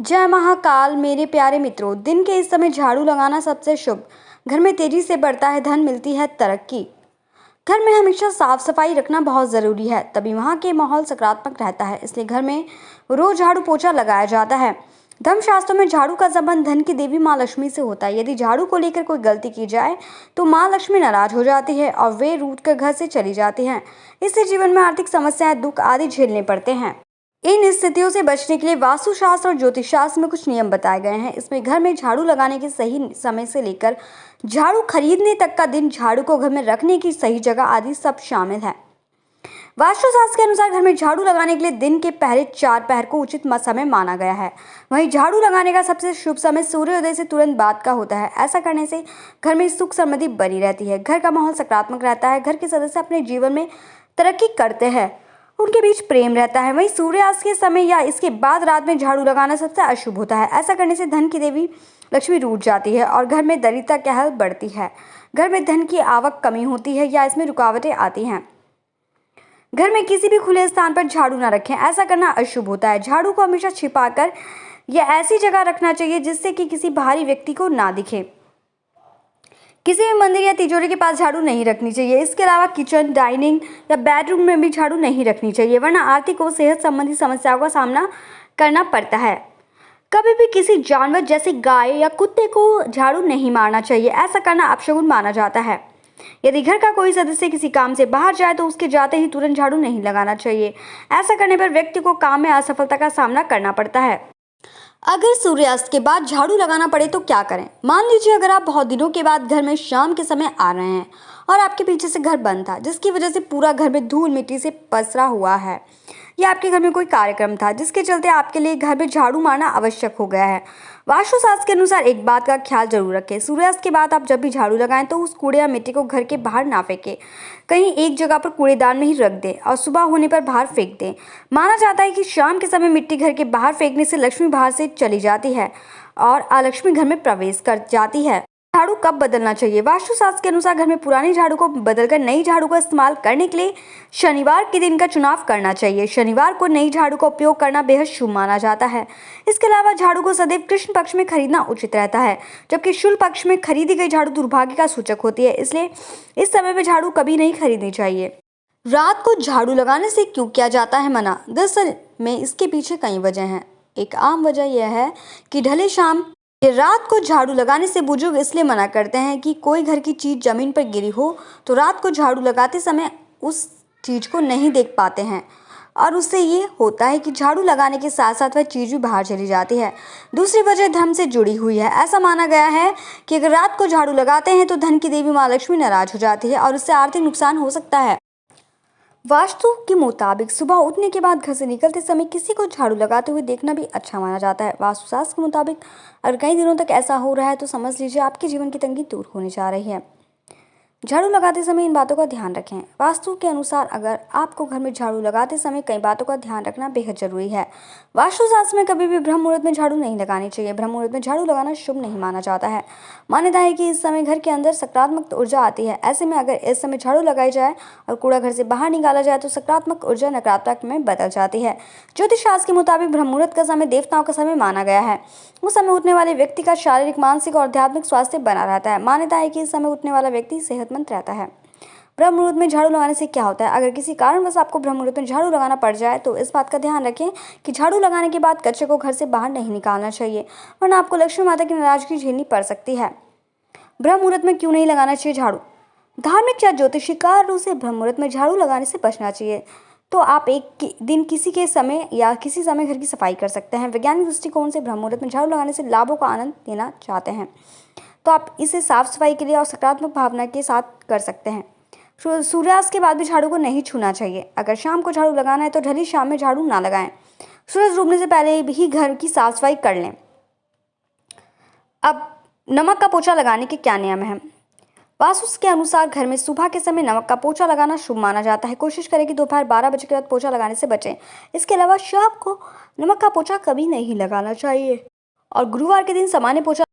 जय महाकाल मेरे प्यारे मित्रों, दिन के इस समय झाड़ू लगाना सबसे शुभ। घर में तेजी से बढ़ता है धन, मिलती है तरक्की। घर में हमेशा साफ सफाई रखना बहुत जरूरी है, तभी वहाँ के माहौल सकारात्मक रहता है। इसलिए घर में रोज झाड़ू पोछा लगाया जाता है। धर्मशास्त्रों में झाड़ू का संबंध धन की देवी माँ लक्ष्मी से होता है। यदि झाड़ू को लेकर कोई गलती की जाए तो माँ लक्ष्मी नाराज हो जाती है और वे रूठ कर घर से चली जाती हैं। इससे जीवन में आर्थिक समस्याएं, दुख आदि झेलने पड़ते हैं। इन स्थितियों से बचने के लिए वास्तुशास्त्र और ज्योतिष शास्त्र में कुछ नियम बताए गए हैं। इसमें घर में झाड़ू लगाने के सही समय से लेकर झाड़ू खरीदने तक का दिन, झाड़ू को घर में रखने की सही जगह आदि सब शामिल है। वास्तुशास्त्र के अनुसार घर में झाड़ू लगाने के लिए दिन के पहले 4 पहर को उचित समय माना गया है। वहीं झाड़ू लगाने का सबसे शुभ समय सूर्योदय से तुरंत बाद का होता है। ऐसा करने से घर में सुख समृद्धि बनी रहती है, घर का माहौल सकारात्मक रहता है, घर के सदस्य अपने जीवन में तरक्की करते हैं, उनके बीच प्रेम रहता है। वहीं सूर्यास्त के समय या इसके बाद रात में झाड़ू लगाना सबसे अशुभ होता है। ऐसा करने से धन की देवी लक्ष्मी रूठ जाती है और घर में दरिद्रता कहल बढ़ती है। घर में धन की आवक कमी होती है या इसमें रुकावटें आती हैं। घर में किसी भी खुले स्थान पर झाड़ू न रखें, ऐसा करना अशुभ होता है। झाड़ू को हमेशा छिपाकर या ऐसी जगह रखना चाहिए जिससे कि किसी बाहरी व्यक्ति को ना दिखे। किसी भी मंदिर या तिजोरी के पास झाड़ू नहीं रखनी चाहिए। इसके अलावा किचन, डाइनिंग या बेडरूम में भी झाड़ू नहीं रखनी चाहिए, वरना आर्थिक और सेहत संबंधी समस्याओं का सामना करना पड़ता है। कभी भी किसी जानवर जैसे गाय या कुत्ते को झाड़ू नहीं मारना चाहिए, ऐसा करना अपशगुन माना जाता है। यदि घर का कोई सदस्य किसी काम से बाहर जाए तो उसके जाते ही तुरंत झाड़ू नहीं लगाना चाहिए। ऐसा करने पर व्यक्ति को काम में असफलता का सामना करना पड़ता है। अगर सूर्यास्त के बाद झाड़ू लगाना पड़े तो क्या करें? मान लीजिए अगर आप बहुत दिनों के बाद घर में शाम के समय आ रहे हैं और आपके पीछे से घर बंद था, जिसकी वजह से पूरा घर में धूल मिट्टी से पसरा हुआ है, या आपके घर में कोई कार्यक्रम था जिसके चलते आपके लिए घर में झाड़ू मारना आवश्यक हो गया है। वास्तुशास्त्र के अनुसार एक बात का ख्याल जरूर रखें, सूर्यास्त के बाद आप जब भी झाड़ू लगाएं तो उस कूड़े या मिट्टी को घर के बाहर ना फेंकें, कहीं एक जगह पर कूड़ेदान में ही रख दें और सुबह होने पर बाहर फेंक दें। माना जाता है कि शाम के समय मिट्टी घर के बाहर फेंकने से लक्ष्मी बाहर से चली जाती है और अलक्ष्मी घर में प्रवेश कर जाती है। झाड़ू कब बदलना चाहिए? वास्तुशास्त्र के अनुसार घर में पुरानी झाड़ू को बदलकर नई झाड़ू का इस्तेमाल करने के लिए शनिवार के दिन का चुनाव करना चाहिए। शनिवार को नई झाड़ू का उपयोग करना बेहद शुभ माना जाता है। इसके अलावा झाड़ू को सदैव कृष्ण पक्ष में खरीदना उचित रहता है, जबकि शुक्ल पक्ष में खरीदी गई झाड़ू दुर्भाग्य का सूचक होती है। इसलिए इस समय में झाड़ू कभी नहीं खरीदनी चाहिए। रात को झाड़ू लगाने से क्यों किया जाता है मना? दरअसल में इसके पीछे कई वजह हैं। एक आम वजह यह है कि ढले शाम ये रात को झाड़ू लगाने से बुजुर्ग इसलिए मना करते हैं कि कोई घर की चीज जमीन पर गिरी हो तो रात को झाड़ू लगाते समय उस चीज को नहीं देख पाते हैं और उससे ये होता है कि झाड़ू लगाने के साथ साथ वह चीज भी बाहर चली जाती है। दूसरी वजह धर्म से जुड़ी हुई है। ऐसा माना गया है कि अगर रात को झाड़ू लगाते हैं तो धन की देवी माँ लक्ष्मी नाराज हो जाती है और उससे आर्थिक नुकसान हो सकता है। वास्तु के मुताबिक सुबह उठने के बाद घर से निकलते समय किसी को झाड़ू लगाते हुए देखना भी अच्छा माना जाता है। वास्तुशास्त्र के मुताबिक अगर कई दिनों तक ऐसा हो रहा है तो समझ लीजिए आपके जीवन की तंगी दूर होने जा रही है। झाड़ू लगाते समय इन बातों का ध्यान रखें। वास्तु के अनुसार अगर आपको घर में झाड़ू लगाते समय कई बातों का ध्यान रखना बेहद जरूरी है। वास्तुशास्त्र में कभी भी ब्रह्म मुहूर्त में झाड़ू नहीं लगानी चाहिए। ब्रह्म मुहूर्त में झाड़ू लगाना शुभ नहीं माना जाता है। मान्यता है कि इस समय घर के अंदर सकारात्मक ऊर्जा आती है। ऐसे में अगर इस समय झाड़ू लगाई जाए और कूड़ा घर से बाहर निकाला जाए तो सकारात्मक ऊर्जा नकारात्मक में बदल जाती है। ज्योतिष शास्त्र के मुताबिक ब्रह्म मुहूर्त का समय देवताओं का समय माना गया है। उस समय उठने वाले व्यक्ति का शारीरिक, मानसिक और आध्यात्मिक स्वास्थ्य बना रहता है। मान्यता है कि इस समय उठने वाला व्यक्ति सेहतमंद रहता है। ब्रह्म मुहूर्त में झाड़ू लगाने से क्या होता है? अगर किसी कारणवश आपको ब्रह्म मुहूर्त में झाड़ू लगाना पड़ जाए तो इस बात का ध्यान रखें कि झाड़ू लगाने के बाद कचरे को घर से बाहर नहीं निकालना चाहिए, वरना आपको लक्ष्मी माता की नाराजगी झेलनी पड़ सकती है। ब्रह्म मुहूर्त में क्यों नहीं लगाना चाहिए झाड़ू? धार्मिक या ज्योतिषी कारणों से ब्रह्म मुहूर्त में झाड़ू लगाने से बचना चाहिए। तो आप एक दिन किसी के समय या किसी समय घर की सफाई कर सकते हैं। वैज्ञानिक दृष्टिकोण से ब्रह्म मुहूर्त में झाड़ू लगाने से लाभों का आनंद लेना चाहते हैं तो आप इसे साफ सफाई के लिए और सकारात्मक भावना के साथ कर सकते हैं। सूर्यास्त के बाद भी झाड़ू को नहीं छूना चाहिए। अगर शाम को झाड़ू लगाना है तो ढली शाम में झाड़ू ना लगाएं। सूरज डूबने से पहले ही घर की साफ सफाई कर लें। अब नमक का पोछा लगाने के क्या नियम हैं? वास्तु के अनुसार घर में सुबह के समय नमक का पोछा लगाना शुभ माना जाता है। कोशिश करें कि दोपहर 12 बजे के बाद पोछा लगाने से बचें। इसके अलावा शाम को नमक का पोछा कभी नहीं लगाना चाहिए और गुरुवार के दिन सामान्य पोछा